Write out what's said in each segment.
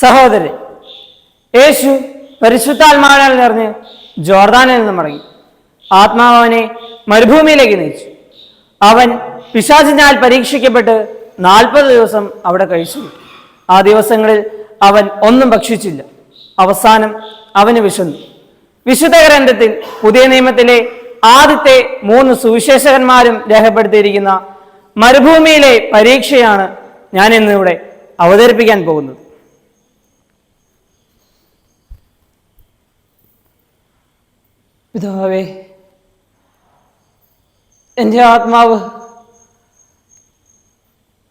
സഹോദരൻ, യേശു പരിശുദ്ധാത്മാവിനാൽ നിറഞ്ഞ് ജോർദാനിൽ നിന്ന് മടങ്ങി. ആത്മാവ് അവനെ മരുഭൂമിയിലേക്ക് നയിച്ചു. അവൻ പിശാചിനാൽ പരീക്ഷിക്കപ്പെട്ട് 40 ദിവസം അവിടെ കഴിച്ചു. ആ ദിവസങ്ങളിൽ അവൻ ഒന്നും ഭക്ഷിച്ചില്ല. അവസാനം അവന് വിശന്നു. വിശുദ്ധ ഗ്രന്ഥത്തിൽ പുതിയ നിയമത്തിലെ ആദ്യത്തെ 3 സുവിശേഷകന്മാരും രേഖപ്പെടുത്തിയിരിക്കുന്ന മരുഭൂമിയിലെ പരീക്ഷയാണ് ഞാൻ ഇന്നിവിടെ അവതരിപ്പിക്കാൻ പോകുന്നത്. പിതാവേ, എൻ്റെ ആത്മാവ്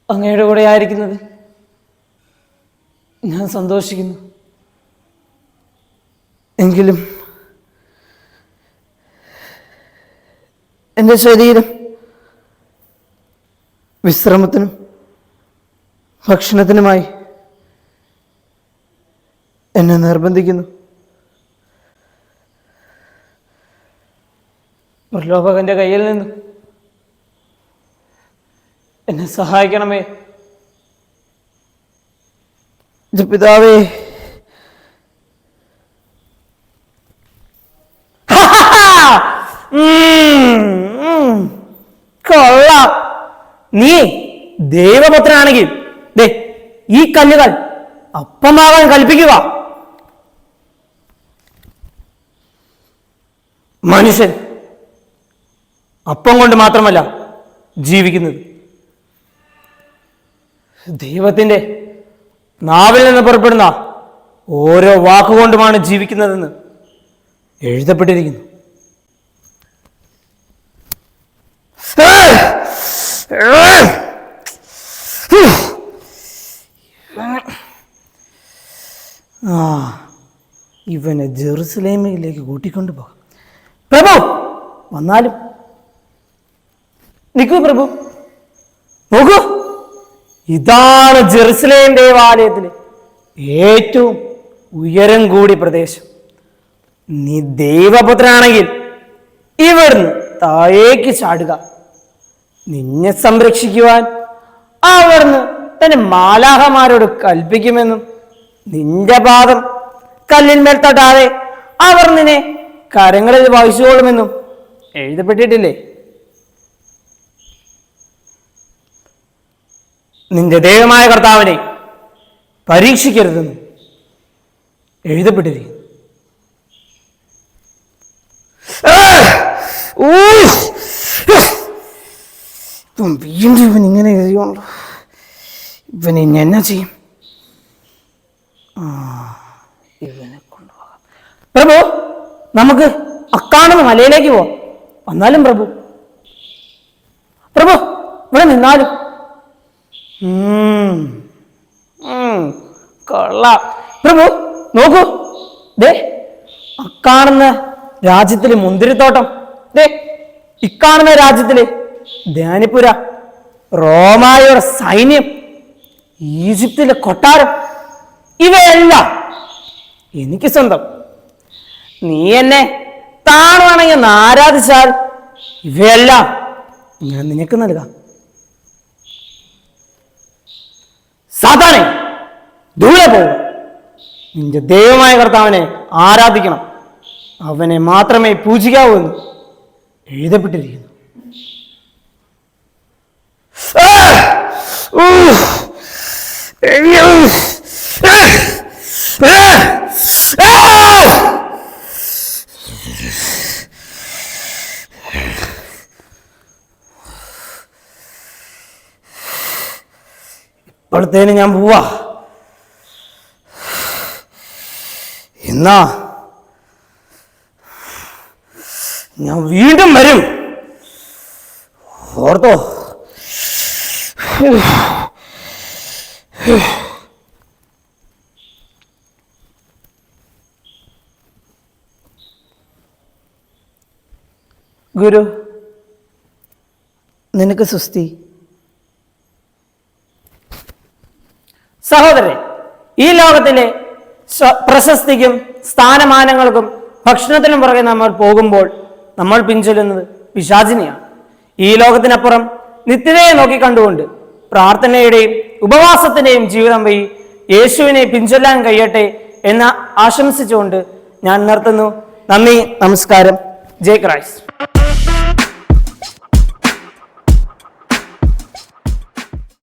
അങ്ങയുടെ കൂടെ ആയിരിക്കുന്നത് ഞാൻ സന്തോഷിക്കുന്നു. എങ്കിലും എൻ്റെ ശരീരം വിശ്രമത്തിനും ഭക്ഷണത്തിനുമായി എന്നെ നിർബന്ധിക്കുന്നു. പ്രലോഭകന്റെ കയ്യിൽ നിന്ന് എന്നെ സഹായിക്കണമേ. പിതാവേ, കൊള്ളാം. നീ ദൈവപുത്രനാണെങ്കിൽ ഈ കല്ലുകൾ അപ്പമാകാൻ കൽപ്പിക്കുക. മനുഷ്യൻ അപ്പം കൊണ്ട് മാത്രമല്ല ജീവിക്കുന്നത്, ദൈവത്തിൻ്റെ നാവിൽ നിന്ന് പുറപ്പെടുന്ന ഓരോ വാക്കുകൊണ്ടുമാണ് ജീവിക്കുന്നതെന്ന് എഴുതപ്പെട്ടിരിക്കുന്നു. ഇവനെ ജെറുസലേമിലേക്ക് കൂട്ടിക്കൊണ്ടു പോകാം. പ്രഭു വന്നാലും. നിൽക്കൂ പ്രഭു, നോക്കൂ, ഇതാണ് ജെറുസലേം ദേവാലയത്തിലെ ഏറ്റവും ഉയരം കൂടിയ പ്രദേശം. നീ ദൈവപുത്രനാണെങ്കിൽ ഇവിടുന്ന് താഴേക്ക് ചാടുക. നിന്നെ സംരക്ഷിക്കുവാൻ അവിടുന്ന് തന്റെ മാലാഹമാരോട് കൽപ്പിക്കുമെന്നും നിന്റെ പാദം കല്ലിന്മേൽ തട്ടാതെ അവർ നിന്നെ കരങ്ങളിൽ വഹിച്ചുകൊള്ളുമെന്നും എഴുതപ്പെട്ടിട്ടില്ലേ? നിന്റെ ദൈവമായ കർത്താവിനെ പരീക്ഷിക്കരുതെന്നും എഴുതപ്പെട്ടിരിക്കുന്നു. വീണ്ടും ഇവൻ ഇങ്ങനെ എഴുതിയോണ്ടോ? ഇവനെ എന്നാ ചെയ്യും? ഇവനെ കൊണ്ടുപോകാം. പ്രഭു, നമുക്ക് അക്കാണുന്ന മലയിലേക്ക് പോവാം. വന്നാലും പ്രഭു, പ്രഭു ഇവിടെ നിന്നാലും. കൊള്ളാം. പ്രഭു നോക്കൂ, ദേ അക്കാണുന്ന രാജ്യത്തിലെ മുന്തിരിത്തോട്ടം, ദേ ഇക്കാണുന്ന രാജ്യത്തിലെ ധ്യാനിപ്പുര, റോമായുടെ സൈന്യം, ഈജിപ്തിലെ കൊട്ടാരം, ഇവയെല്ലാം എനിക്ക് സ്വന്തം. നീ എന്നെ താണുവാണെങ്കിൽ ആരാധിച്ചാൽ ഇവയെല്ലാം ഞാൻ നിനക്ക് നൽകാം. സാത്താനെ, ദൂരെ പോകുക. നിന്റെ ദൈവമായ കർത്താവിനെ ആരാധിക്കണം, അവനെ മാത്രമേ പൂജിക്കാവൂ എന്ന് എഴുതപ്പെട്ടിരിക്കുന്നു. ഇപ്പോഴത്തേന് ഞാൻ പോവാ. എന്നാ ഞാൻ വീണ്ടും വരും, ഓർത്തോ. ഗുരു, നിനക്ക് സുസ്തി. സഹോദരൻ, ഈ ലോകത്തിലെ പ്രശസ്തിക്കും സ്ഥാനമാനങ്ങൾക്കും ഭക്ഷണത്തിനും പുറകെ നമ്മൾ പോകുമ്പോൾ നമ്മൾ പിൻചൊല്ലുന്നത് പിശാചിനെയാണ്. ഈ ലോകത്തിനപ്പുറം നിത്യതയെ നോക്കിക്കണ്ടുകൊണ്ട് പ്രാർത്ഥനയുടെയും ഉപവാസത്തിന്റെയും ജീവിതം വഴി യേശുവിനെ പിൻചൊല്ലാൻ കഴിയട്ടെ എന്ന് ആശംസിച്ചുകൊണ്ട് ഞാൻ നിർത്തുന്നു. നന്ദി, നമസ്കാരം. ജയ് ക്രൈസ്റ്റ്.